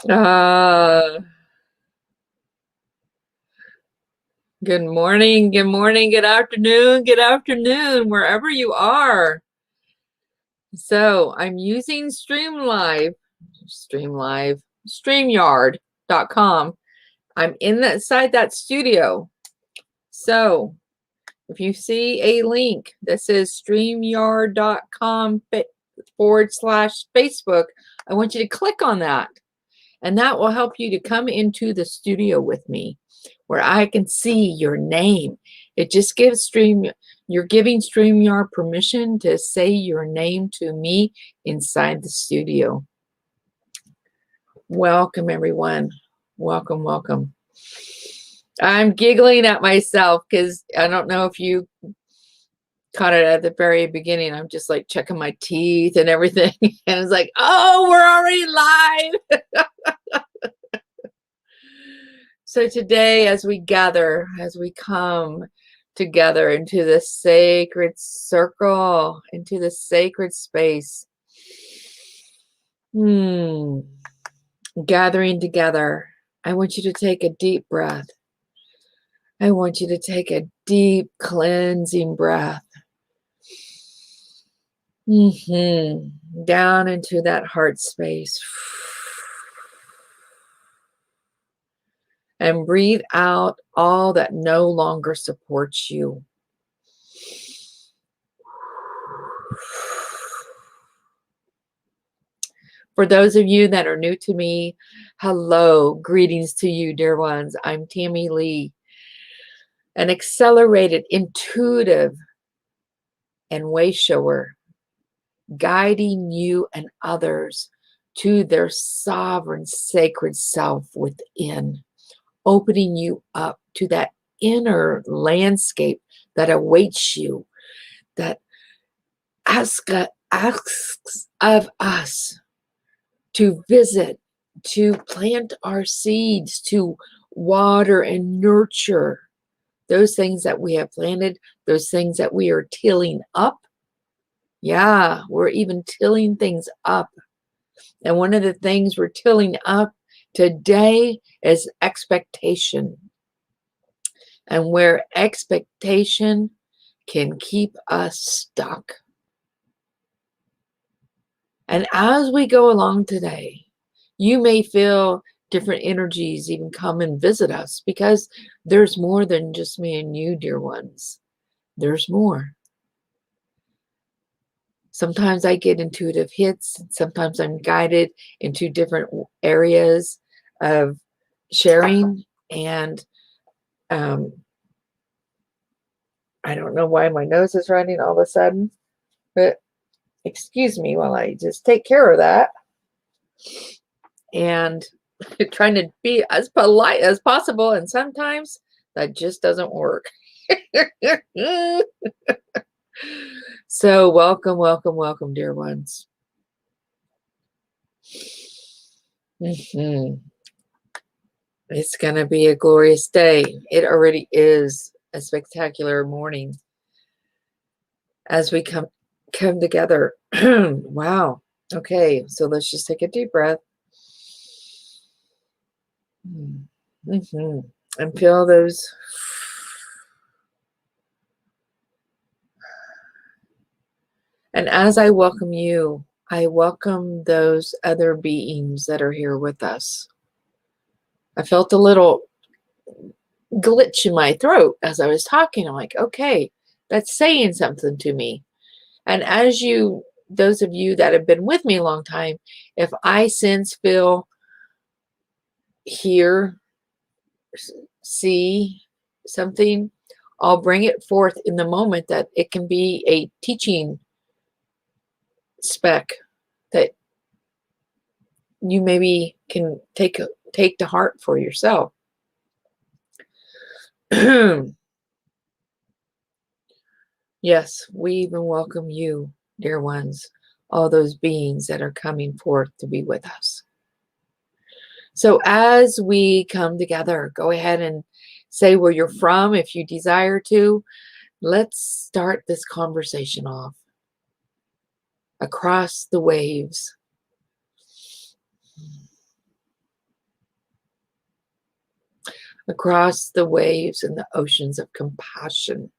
Uh, Good morning, good afternoon, wherever you are. So I'm using StreamYard.com. I'm inside that studio. So if you see a link that says StreamYard.com/Facebook, I want you to click on that. And that will help you to come into the studio with me where I can see your name. It just gives you're giving StreamYard permission to say your name to me inside the studio. Welcome, everyone. Welcome, welcome. I'm giggling at myself because I don't know if you caught it at the very beginning. I'm just like checking my teeth and everything. And it's like, oh, we're already live. So today, as we gather, as we come together into the sacred circle, into the sacred space, gathering together, I want you to take a deep breath. I want you to take a deep cleansing breath. Down into that heart space. And breathe out all that no longer supports you. For those of you that are new to me, hello, greetings to you, dear ones. I'm Tammy Lee, an accelerated, intuitive, and way shower, guiding you and others to their sovereign, sacred self within, opening you up to that inner landscape that awaits you, that asks of us to visit, to plant our seeds, to water and nurture those things that we have planted, those things that we are tilling up. Yeah, we're even tilling things up. And one of the things we're tilling up today is expectation. And where expectation can keep us stuck. And as we go along today, you may feel different energies even come and visit us because there's more than just me and you, dear ones. There's more. Sometimes I get intuitive hits. Sometimes I'm guided into different areas of sharing. And I don't know why my nose is running all of a sudden, but excuse me while I just take care of that. And trying to be as polite as possible. And sometimes that just doesn't work. So welcome, welcome, welcome, dear ones. It's going to be a glorious day. It already is a spectacular morning as we come together. Wow. Okay, so let's just take a deep breath. And feel those. And as I welcome you, I welcome those other beings that are here with us. I felt a little glitch in my throat as I was talking. I'm like, okay, that's saying something to me. And as you, those of you that have been with me a long time, if I sense, feel, hear, see something, I'll bring it forth in the moment that it can be a teaching speck that you maybe can take to heart for yourself. Yes, we even welcome you, dear ones, all those beings that are coming forth to be with us. So as we come together, go ahead and say where you're from if you desire to. Let's start this conversation off. across the waves. Across the waves and the oceans of compassion.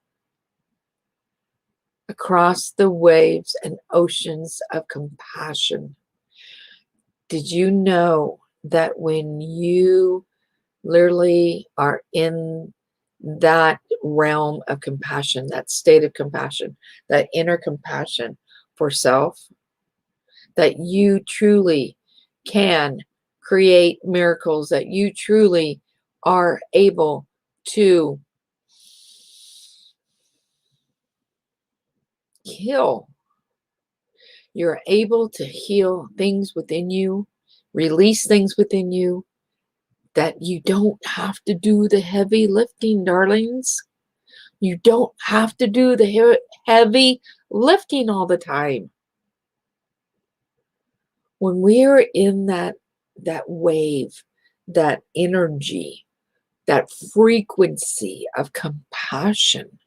Across the waves and oceans of compassion. Did you know that when you literally are in that realm of compassion, that state of compassion, that inner compassion for self, that you truly can create miracles, that you truly are able to heal. You're able to heal things within you, release things within you, that you don't have to do the heavy lifting, darlings. You don't have to do the heavy lifting all the time. When we are in that wave, that energy, that frequency of compassion,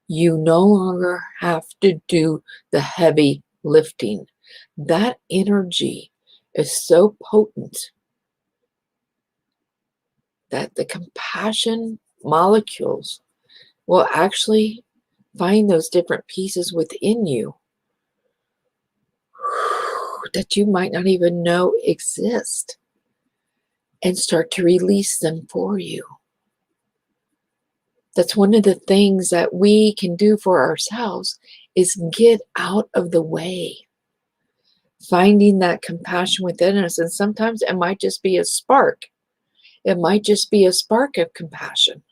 you no longer have to do the heavy lifting. That energy is so potent that the compassion molecules will actually find those different pieces within you that you might not even know exist and start to release them for you. That's one of the things that we can do for ourselves, is get out of the way. Finding that compassion within us. And sometimes it might just be a spark. It might just be a spark of compassion.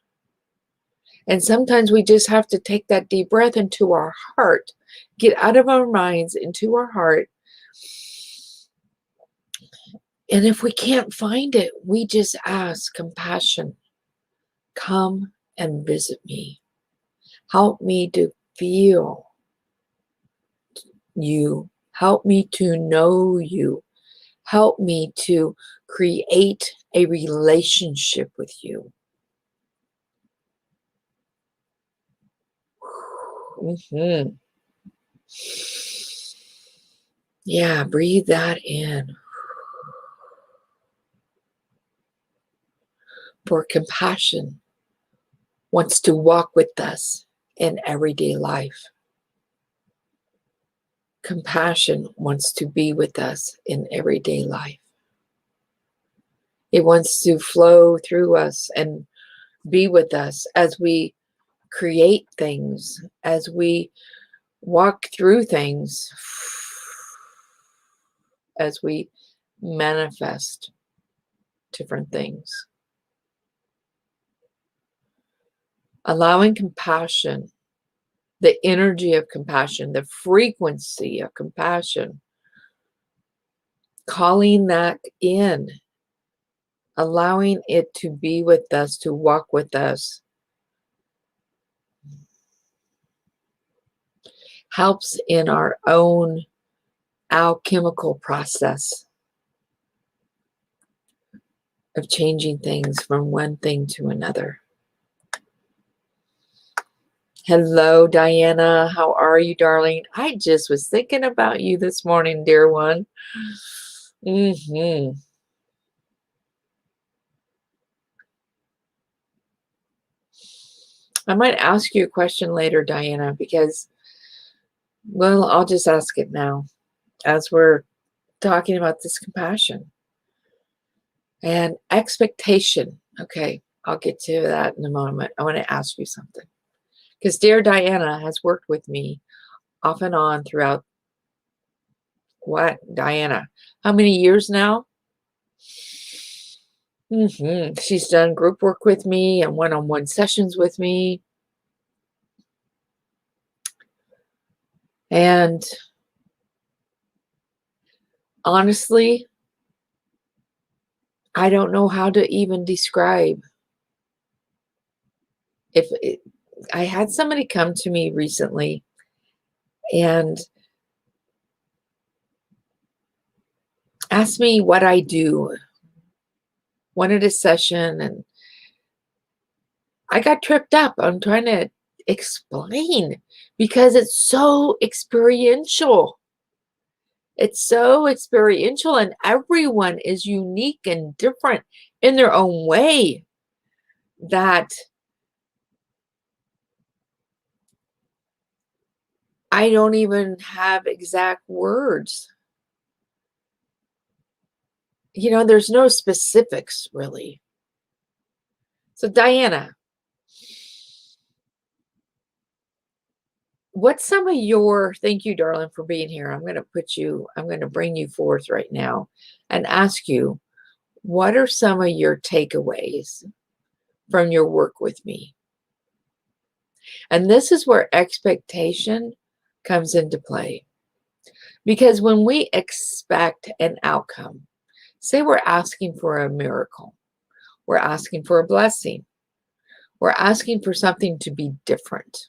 And sometimes we just have to take that deep breath into our heart, get out of our minds into our heart. And if we can't find it, we just ask compassion, come and visit me. Help me to feel you. Help me to know you. Help me to create a relationship with you. Mm-hmm. Yeah, breathe that in. For compassion wants to walk with us in everyday life. Compassion wants to be with us in everyday life. It wants to flow through us and be with us as we create things, as we walk through things, as we manifest different things. Allowing compassion, the energy of compassion, the frequency of compassion, calling that in, allowing it to be with us, to walk with us, helps in our own alchemical process of changing things from one thing to another. Hello, Diana. How are you, darling? I just was thinking about you this morning, dear one. I might ask you a question later, Diana, because, well, I'll just ask it now as we're talking about this compassion and expectation. Okay, I'll get to that in a moment. I want to ask you something, because dear Diana has worked with me off and on throughout, what, Diana, how many years now? She's done group work with me and one-on-one sessions with me. And honestly, I don't know how to even describe. I had somebody come to me recently and asked me what I do, wanted a session, and I got tripped up. I'm trying to explain because it's so experiential. It's so experiential, and everyone is unique and different in their own way that I don't even have exact words. There's no specifics really. So Diana, what's some of your, thank you, darling, for being here. I'm going to bring you forth right now and ask you, what are some of your takeaways from your work with me? And this is where expectation comes into play. Because when we expect an outcome, say we're asking for a miracle, we're asking for a blessing, we're asking for something to be different.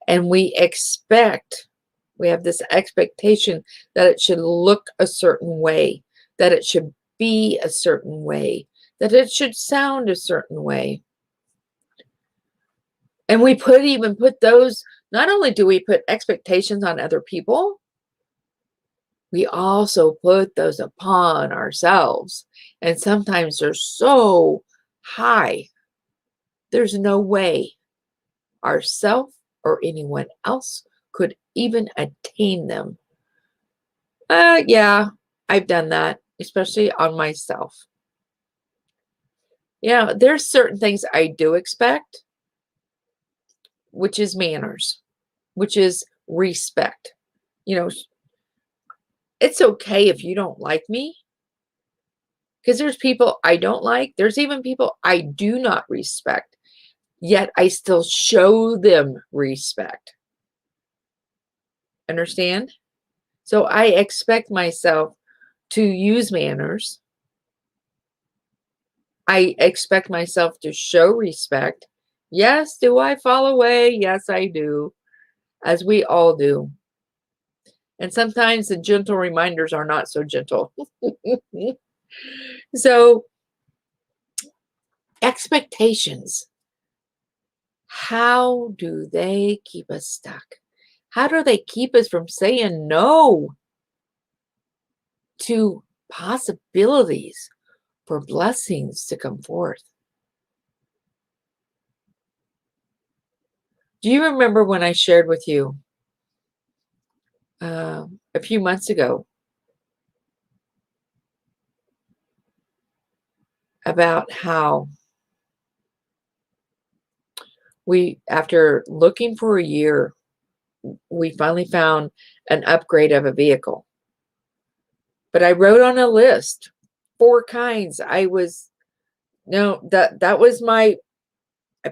And we have this expectation that it should look a certain way, that it should be a certain way, that it should sound a certain way. And we even put those, not only do we put expectations on other people, we also put those upon ourselves. And sometimes they're so high, there's no way ourself or anyone else could even attain them. Yeah, I've done that, especially on myself. Yeah, there's certain things I do expect, which is manners, which is respect. It's okay if you don't like me, because there's people I don't like. There's even people I do not respect, yet I still show them respect. Understand? So I expect myself to use manners. I expect myself to show respect. Yes, do I fall away? Yes, I do, as we all do. And sometimes the gentle reminders are not so gentle. So, expectations. How do they keep us stuck? How do they keep us from saying no to possibilities for blessings to come forth? Do you remember when I shared with you a few months ago about how after looking for a year, we finally found an upgrade of a vehicle? But I wrote on a list 4 kinds. I was, no, that was I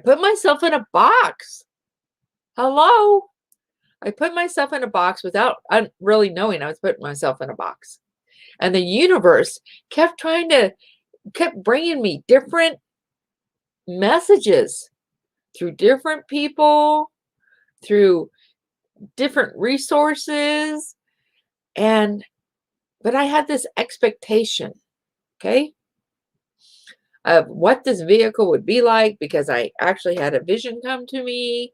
put myself in a box. Hello? I put myself in a box without really knowing I was putting myself in a box. And the universe kept bringing me different messages through different people, through different resources. But I had this expectation, okay, of what this vehicle would be like, because I actually had a vision come to me,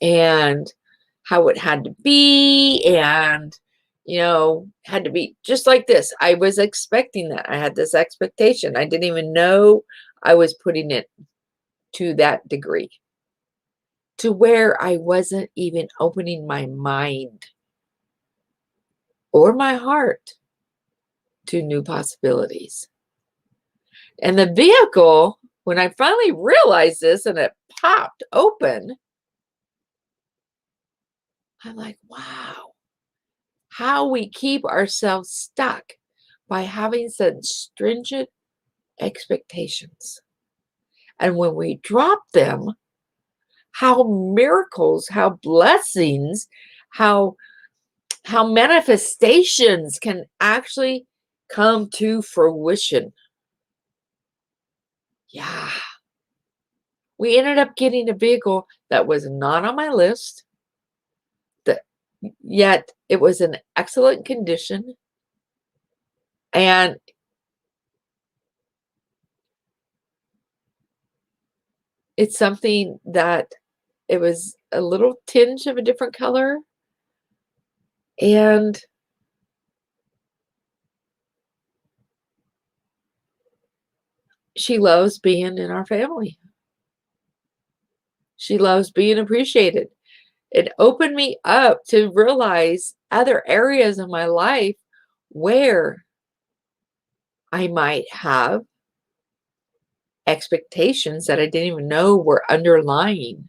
and how it had to be, and had to be just like this. I was expecting that. I had this expectation. I didn't even know I was putting it to that degree, to where I wasn't even opening my mind or my heart to new possibilities. And the vehicle, when I finally realized this and it popped open, I'm like, wow, how we keep ourselves stuck by having such stringent expectations. And when we drop them, how miracles, how blessings, how manifestations can actually come to fruition. Yeah. We ended up getting a vehicle that was not on my list, yet it was in excellent condition. And it's something that It was a little tinge of a different color. And she loves being in our family. She loves being appreciated. It opened me up to realize other areas of my life where I might have expectations that I didn't even know were underlying.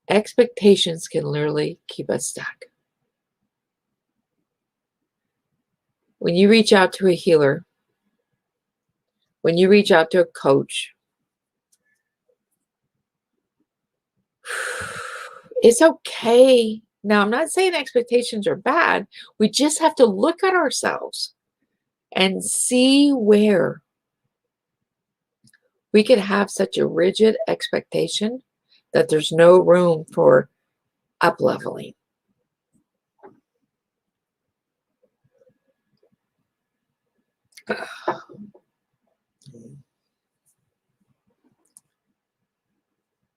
Expectations can literally keep us stuck. When you reach out to a healer, when you reach out to a coach, it's okay. Now, I'm not saying expectations are bad. We just have to look at ourselves and see where we could have such a rigid expectation that there's no room for up-leveling.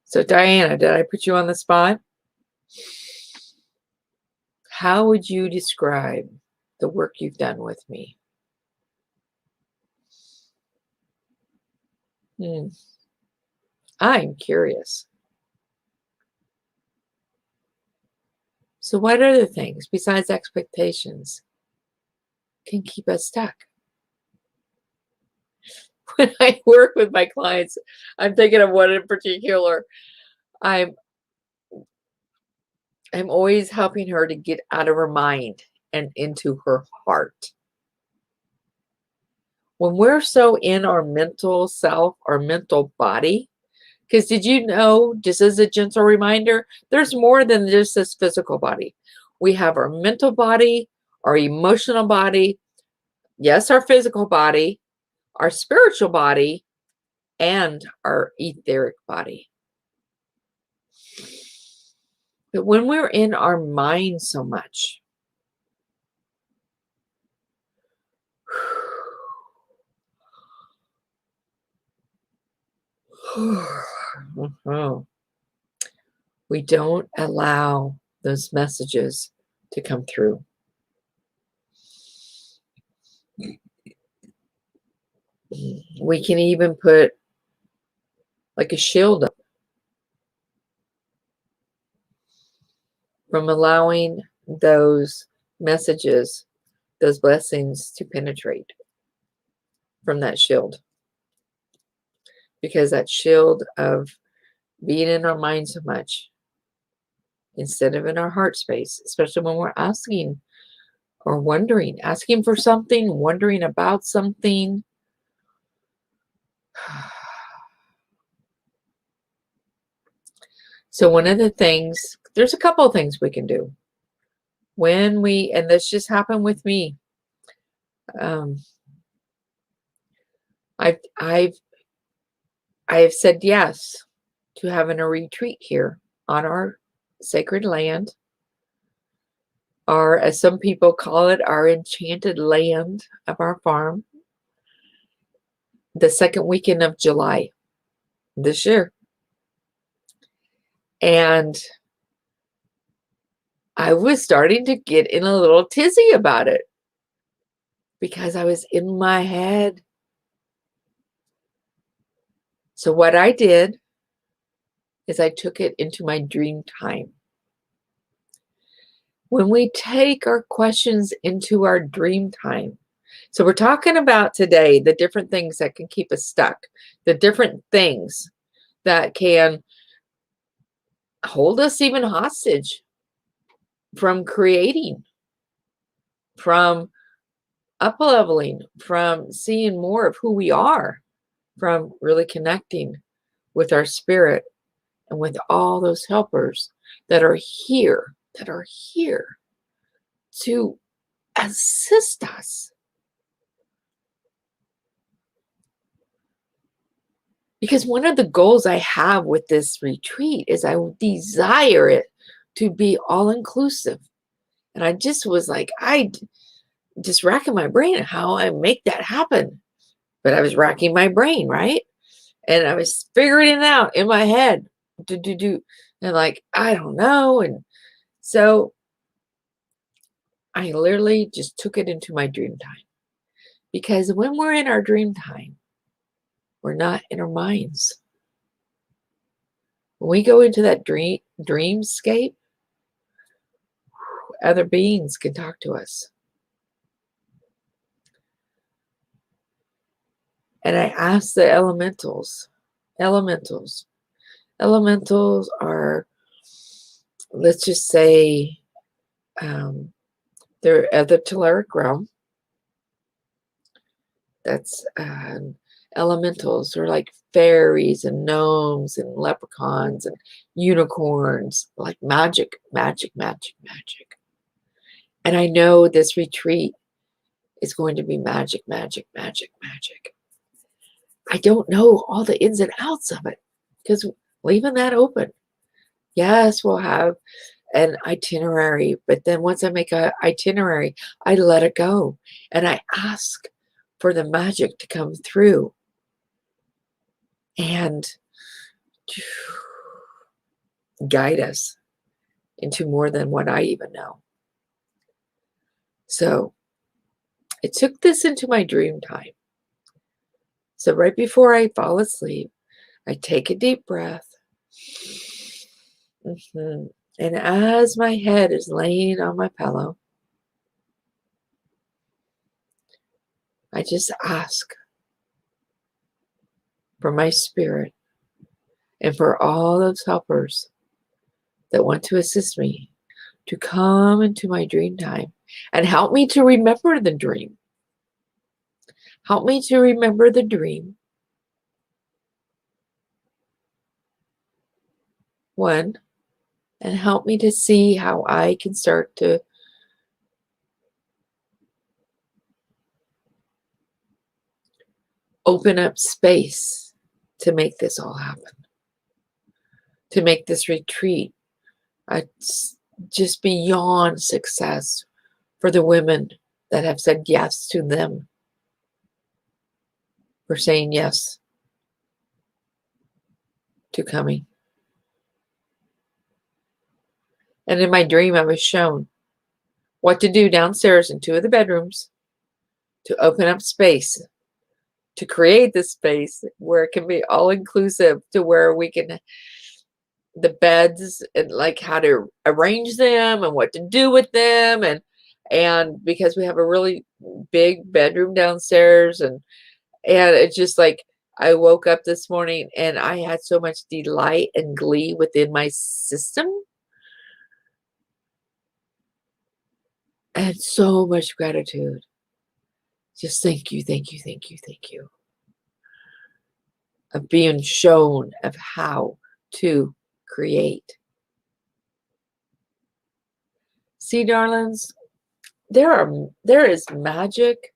So, Diana, did I put you on the spot? How would you describe the work you've done with me? I'm curious. So what other things besides expectations can keep us stuck? When I work with my clients, I'm thinking of one in particular. I'm always helping her to get out of her mind and into her heart. When we're so in our mental self, our mental body, because did you know, just as a gentle reminder, there's more than just this physical body. We have our mental body, our emotional body, yes, our physical body, our spiritual body, and our etheric body. But when we're in our mind so much, we don't allow those messages to come through. We can even put like a shield up from allowing those messages, those blessings to penetrate from that shield. Because that shield of being in our mind so much instead of in our heart space, especially when we're asking or wondering, asking for something, wondering about something. So one of the things, there's a couple of things we can do when we, and this just happened with me. I've said yes to having a retreat here on our sacred land, or as some people call it, our enchanted land of our farm, the second weekend of July this year. And I was starting to get in a little tizzy about it because I was in my head. So what I did is I took it into my dream time. When we take our questions into our dream time, so we're talking about today the different things that can keep us stuck, the different things that can hold us even hostage from creating, from up-leveling, from seeing more of who we are, from really connecting with our spirit and with all those helpers that are here to assist us. Because one of the goals I have with this retreat is I desire it to be all-inclusive. And I just was like, I just racking my brain how I make that happen. But I was racking my brain, right? And I was figuring it out in my head. And like, I don't know. And so I literally just took it into my dream time. Because when we're in our dream time, we're not in our minds. When we go into that dreamscape, other beings can talk to us. And I asked the elementals. Elementals are, let's just say, they're of the telluric realm. That's elementals are like fairies and gnomes and leprechauns and unicorns, like magic. And I know this retreat is going to be magic. I don't know all the ins and outs of it because leaving that open. Yes, we'll have an itinerary, but then once I make an itinerary, I let it go and I ask for the magic to come through and guide us into more than what I even know. So I took this into my dream time. So right before I fall asleep, I take a deep breath. And as my head is laying on my pillow, I just ask for my spirit and for all those helpers that want to assist me to come into my dream time and help me to remember the dream. Help me to remember the dream. One, and help me to see how I can start to open up space to make this all happen, to make this retreat just beyond success for the women that have said yes to them, for saying yes to coming. And in my dream, I was shown what to do downstairs in 2 of the bedrooms to open up space, to create this space where it can be all inclusive, to where we can, the beds and like how to arrange them and what to do with them. And because we have a really big bedroom downstairs and it's just like, I woke up this morning and I had so much delight and glee within my system. And so much gratitude. Just thank you of being shown of how to create. See, darlings, there is magic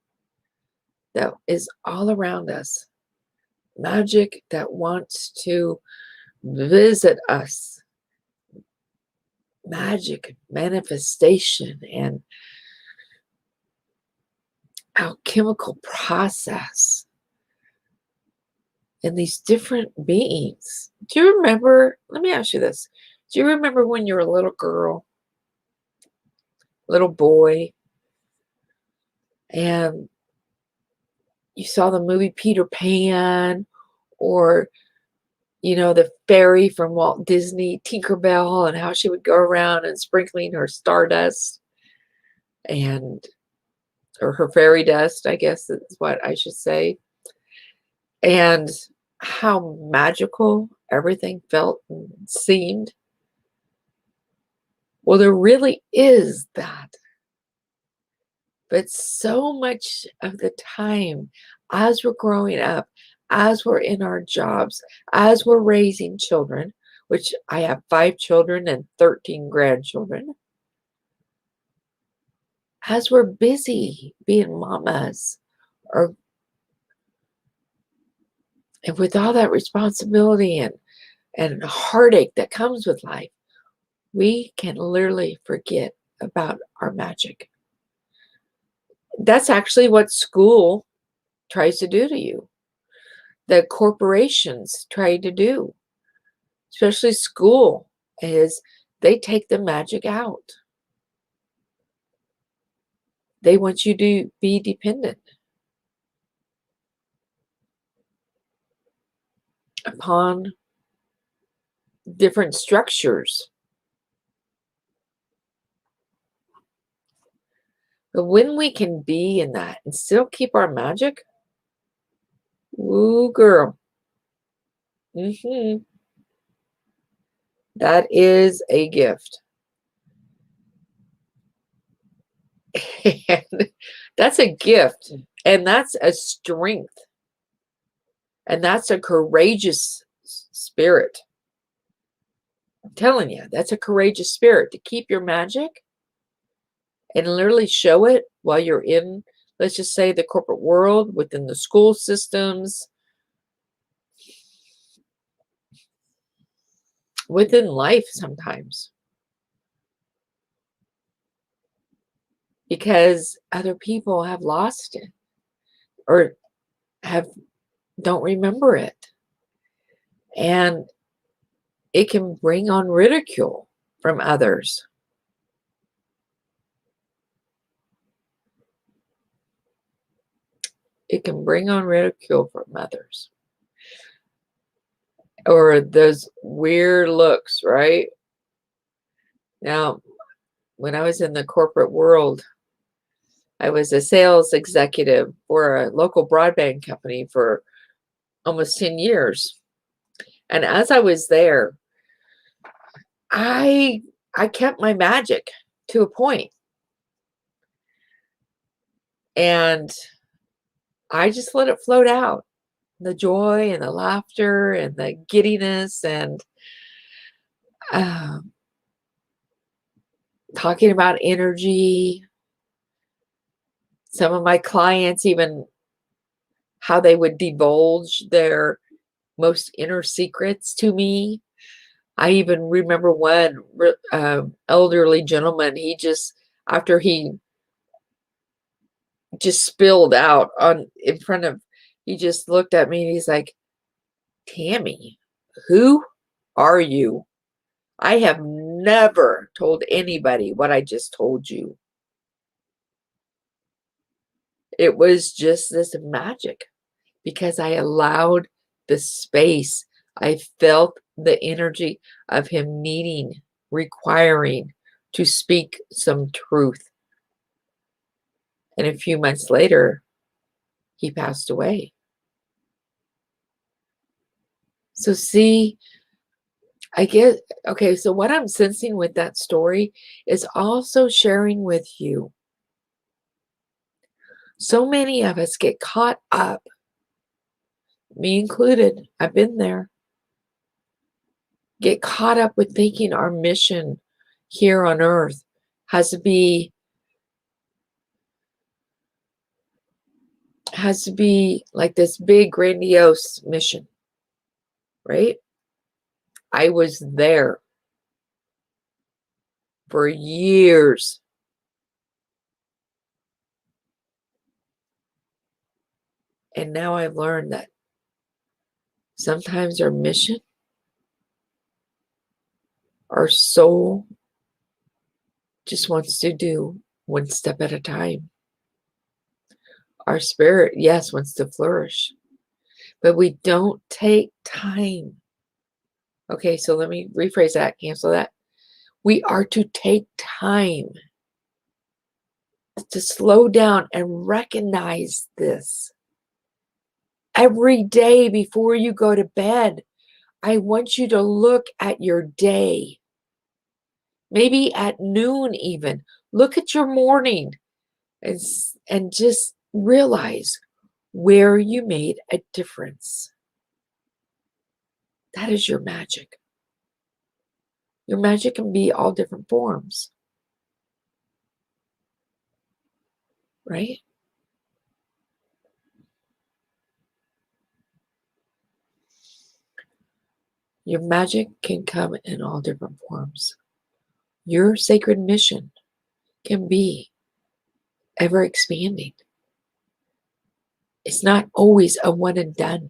that is all around us. Magic that wants to visit us. Magic, manifestation, and alchemical process. And these different beings. Do you remember? Let me ask you this. Do you remember when you were a little girl, little boy, and you saw the movie Peter Pan, or, you know, the fairy from Walt Disney, Tinkerbell, and how she would go around and sprinkling her stardust or her fairy dust, I guess is what I should say. And how magical everything felt and seemed. Well, there really is that. But so much of the time, as we're growing up, as we're in our jobs, as we're raising children, which I have 5 children and 13 grandchildren, as we're busy being mamas, and with all that responsibility and heartache that comes with life, we can literally forget about our magic. That's actually what school tries to do to you. that corporations try to do, especially school, is they take the magic out. They want you to be dependent upon different structures. But when we can be in that and still keep our magic, ooh, girl, that is a gift. And that's a gift, and that's a strength, and that's a courageous spirit. I'm telling you, that's a courageous spirit to keep your magic and literally show it while you're in, let's just say, the corporate world, within the school systems, within life sometimes. Because other people have lost it or don't remember it. And it can bring on ridicule from others. It can bring on ridicule from others. Or those weird looks, right? Now, when I was in the corporate world, I was a sales executive for a local broadband company for almost 10 years. And as I was there, I kept my magic to a point. And I just let it float out. The joy and the laughter and the giddiness and talking about energy. Some of my clients, even how they would divulge their most inner secrets to me. I even remember one elderly gentleman, he just, after he just spilled out in front of, he just looked at me and he's like, Tammy, who are you? I have never told anybody what I just told you. It was just this magic because I allowed the space. I felt the energy of him needing, requiring to speak some truth. And a few months later, he passed away. So see, I get, okay, so what I'm sensing with that story is also sharing with you. So many of us get caught up, me included, I've been there, get caught up with thinking our mission here on earth has to be like this big grandiose mission, right? I was there for years. And now I've learned that sometimes our mission, our soul just wants to do one step at a time. Our spirit, yes, wants to flourish, but we don't take time. Okay, so let me rephrase that, cancel that. We are to take time to slow down and recognize this. Every day before you go to bed, I want you to look at your day. Maybe at noon even. Look at your morning and just realize where you made a difference. That is your magic. Your magic can be all different forms, right? Your magic can come in all different forms. Your sacred mission can be ever expanding. It's not always a one and done.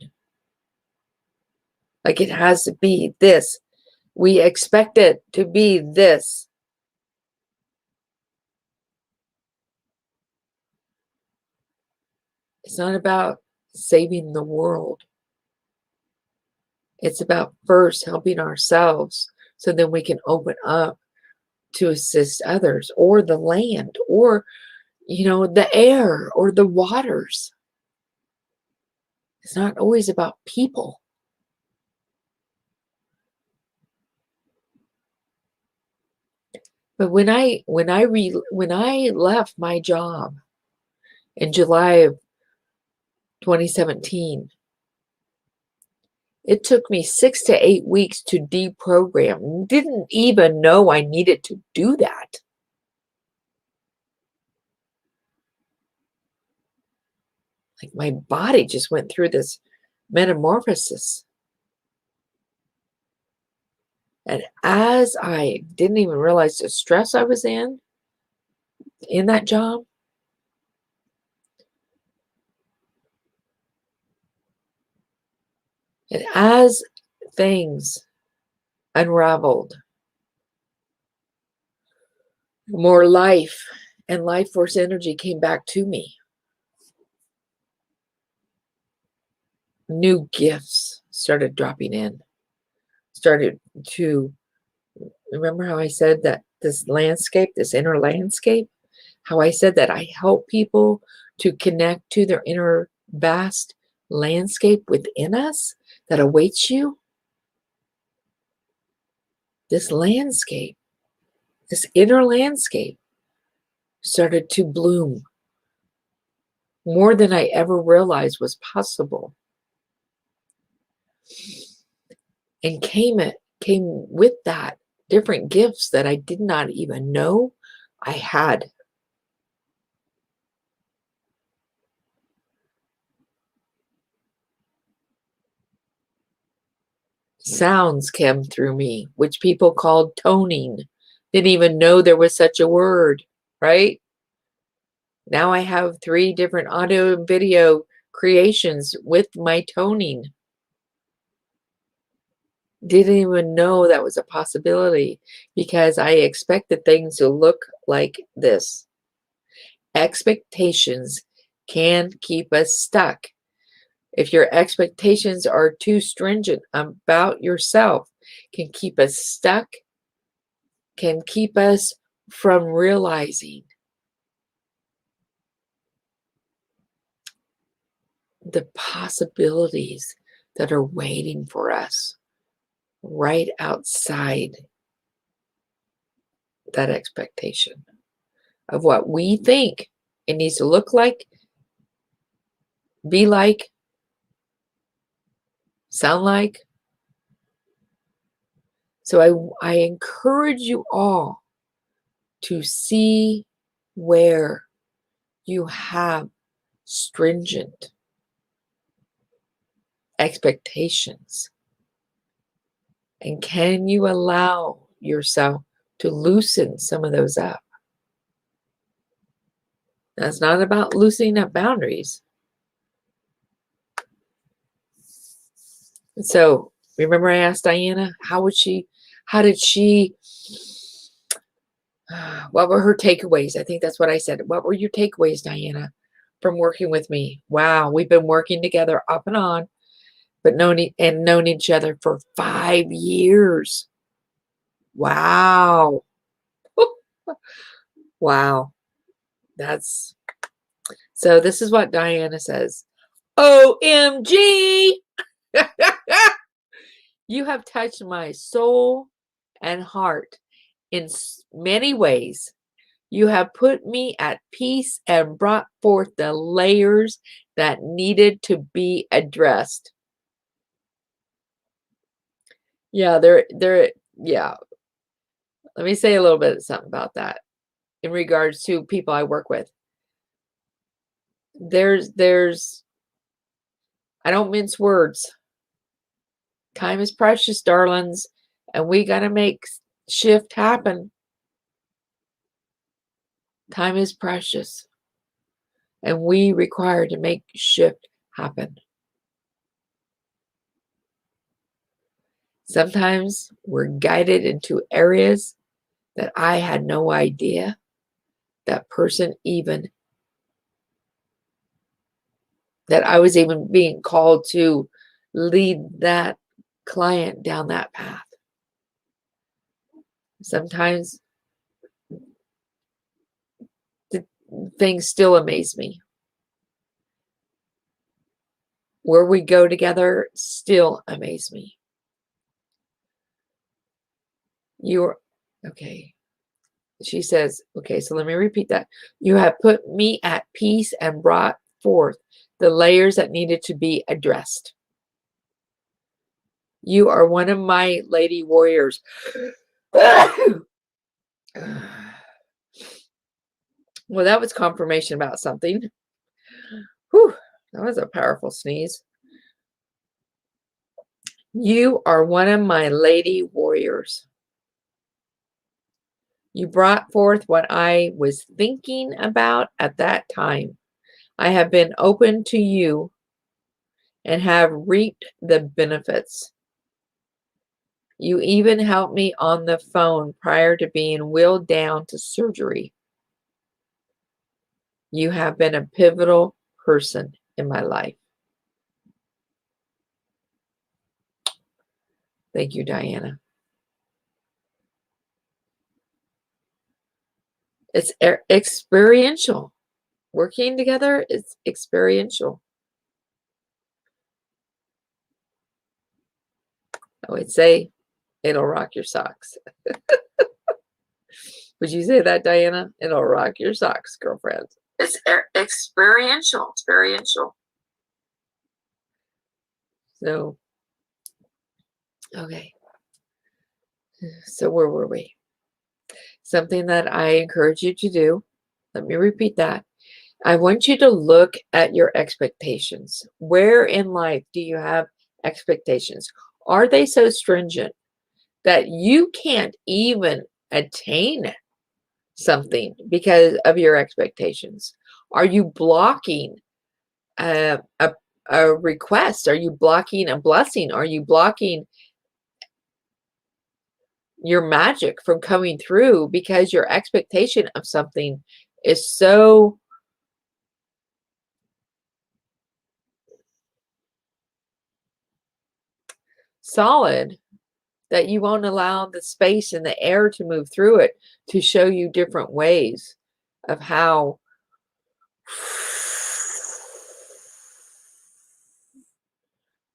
Like it has to be this. We expect it to be this. It's not about saving the world. It's about first helping ourselves so then we can open up to assist others, or the land, or, the air, or the waters. It's not always about people. But when I left my job in July of 2017, it took me 6 to 8 weeks to deprogram. Didn't even know I needed to do that. Like my body just went through this metamorphosis. And as I didn't even realize the stress I was in that job, and as things unraveled, more life and life force energy came back to me. New gifts started dropping in. Started to, remember how I said that this landscape, this inner landscape, how I said that I help people to connect to their inner vast landscape within us that awaits you? This landscape, this inner landscape started to bloom more than I ever realized was possible. And came with that different gifts that I did not even know I had. Sounds came through me, which people called toning. Didn't even know there was such a word, right? Now I have 3 different audio and video creations with my toning. Didn't even know that was a possibility because I expected things to look like this. Expectations can keep us stuck. If your expectations are too stringent about yourself, can keep us stuck, can keep us from realizing the possibilities that are waiting for us right outside that expectation of what we think it needs to look like, be like, sound like. So I encourage you all to see where you have stringent expectations. And can you allow yourself to loosen some of those up? That's not about loosening up boundaries. So remember I asked Diana, what were her takeaways? I think that's what I said. What were your takeaways, Diana, from working with me? Wow, we've been working together off and on, but known each other for 5 years. Wow. Wow. So this is what Diana says. OMG! You have touched my soul and heart in many ways. You have put me at peace and brought forth the layers that needed to be addressed. Yeah, yeah. Let me say a little bit of something about that in regards to people I work with. I don't mince words. Time is precious, darlings, and we got to make shift happen. Time is precious, and we require to make shift happen. Sometimes we're guided into areas that I had no idea that person even, that I was even being called to lead that client down that path. Sometimes the things still amaze me. Where we go together still amaze me. You're okay. She says, okay, so let me repeat that. You have put me at peace and brought forth the layers that needed to be addressed. You are one of my lady warriors. Well, that was confirmation about something. Whew, that was a powerful sneeze. You are one of my lady warriors. You brought forth what I was thinking about at that time. I have been open to you and have reaped the benefits. You even helped me on the phone prior to being wheeled down to surgery. You have been a pivotal person in my life. Thank you, Diana. It's experiential. Working together is experiential. I would say it'll rock your socks. Would you say that, Diana? It'll rock your socks, girlfriend. It's experiential. Experiential. So, okay. So where were we? Something that I encourage you to do. Let me repeat that. I want you to look at your expectations. Where in life do you have expectations? Are they so stringent that you can't even attain something because of your expectations? Are you blocking a request? Are you blocking a blessing? Are you blocking your magic from coming through because your expectation of something is so solid that you won't allow the space and the air to move through it to show you different ways of how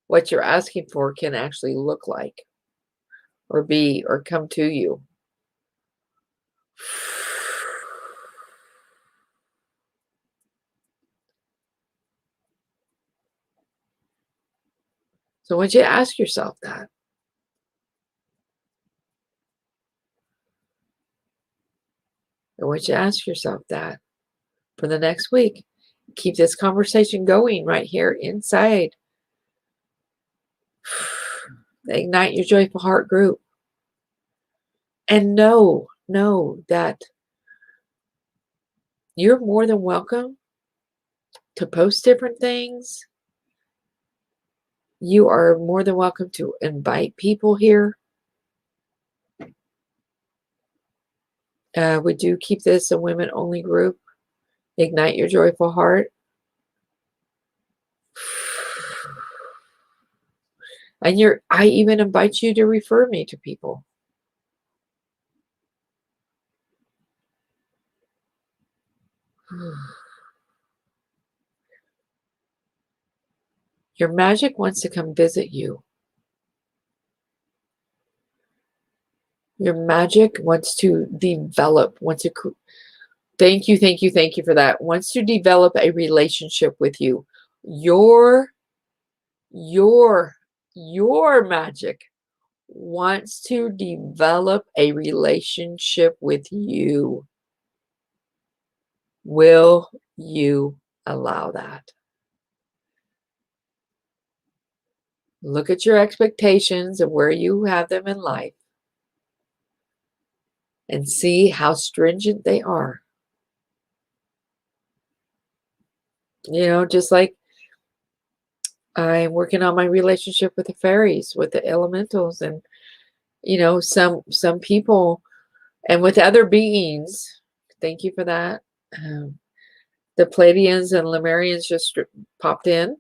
what you're asking for can actually look like or be or come to you. So I want you to ask yourself that. I want you to ask yourself that for the next week. Keep this conversation going right here inside the Ignite Your Joyful Heart group. And know that you're more than welcome to post different things. You are more than welcome to invite people here. We do keep this a women-only group. Ignite Your Joyful Heart. And I even invite you to refer me to people. Your magic wants to come visit you. Your magic wants to develop, thank you for that. Wants to develop a relationship with you. Your magic wants to develop a relationship with you. Will you allow that? Look at your expectations and where you have them in life and see how stringent they are. You know, just like I'm working on my relationship with the fairies, with the elementals, and some people, and with other beings. Thank you for that. Um, the Pleiadians and Lemurians just popped in.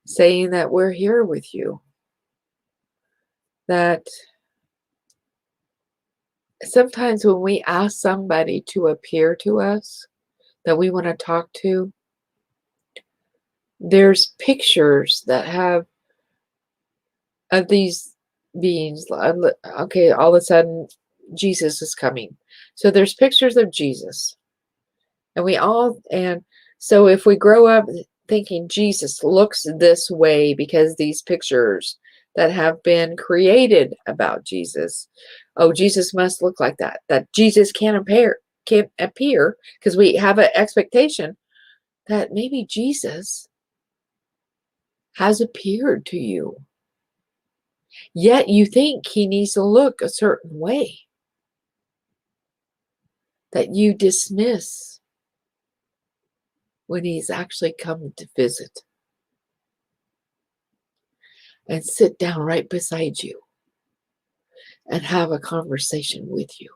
Saying that we're here with you. That sometimes when we ask somebody to appear to us that we want to talk to, there's pictures that have of these beings. Okay, all of a sudden Jesus is coming. So there's pictures of Jesus. And so if we grow up thinking Jesus looks this way because these pictures that have been created about Jesus, oh, Jesus must look like that Jesus can't appear because we have an expectation that maybe Jesus has appeared to you. Yet you think he needs to look a certain way that you dismiss when he's actually come to visit and sit down right beside you and have a conversation with you.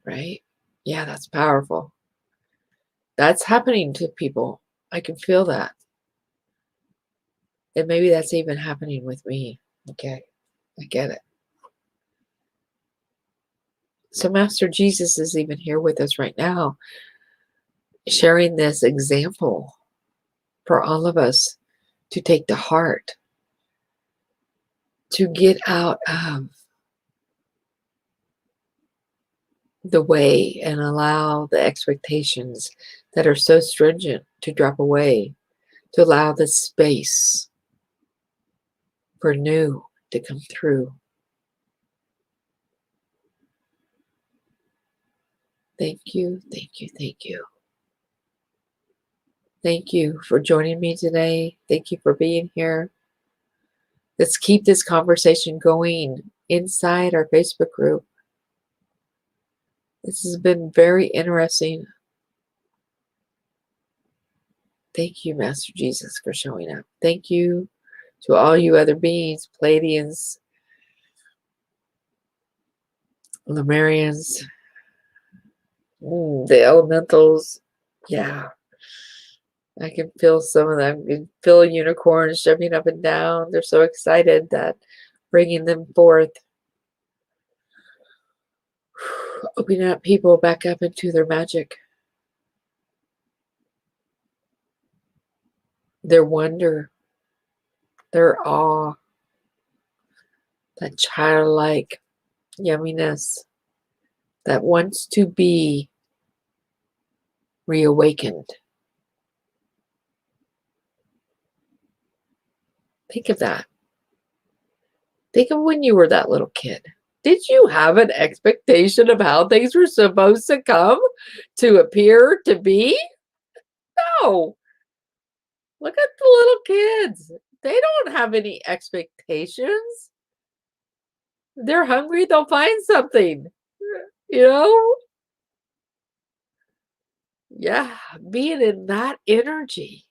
Right? Yeah, that's powerful. That's happening to people. I can feel that. And maybe that's even happening with me. Okay, I get it. So Master Jesus is even here with us right now, sharing this example for all of us to take to heart, to get out of the way and allow the expectations that are so stringent to drop away, to allow the space for new to come through. Thank you, thank you, thank you. Thank you for joining me today. Thank you for being here. Let's keep this conversation going inside our Facebook group. This has been very interesting. Thank you, Master Jesus, for showing up. Thank you to all you other beings, Pleiadians, Lemurians, the elementals. Yeah, I can feel some of them. I can feel unicorns jumping up and down. They're so excited that bringing them forth, opening up people back up into their magic, their wonder, their awe, that childlike yumminess that wants to be reawakened. Think of that. Think of when you were that little kid. Did you have an expectation of how things were supposed to come, to appear, to be? No. Look at the little kids. They don't have any expectations. They're hungry, they'll find something. You know? Yeah, being in that energy.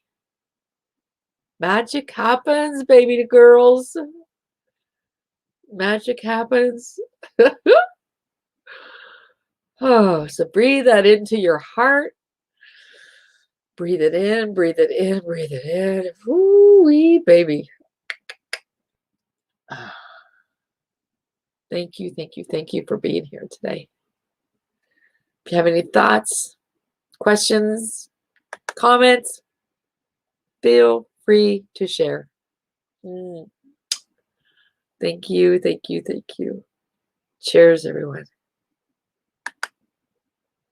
Magic happens, baby girls. Magic happens. Oh, so breathe that into your heart. Breathe it in, breathe it in, breathe it in. Woo-wee, baby. Thank you, thank you, thank you for being here today. If you have any thoughts, questions, comments, feel free to share. Thank you, thank you, thank you. Cheers, everyone.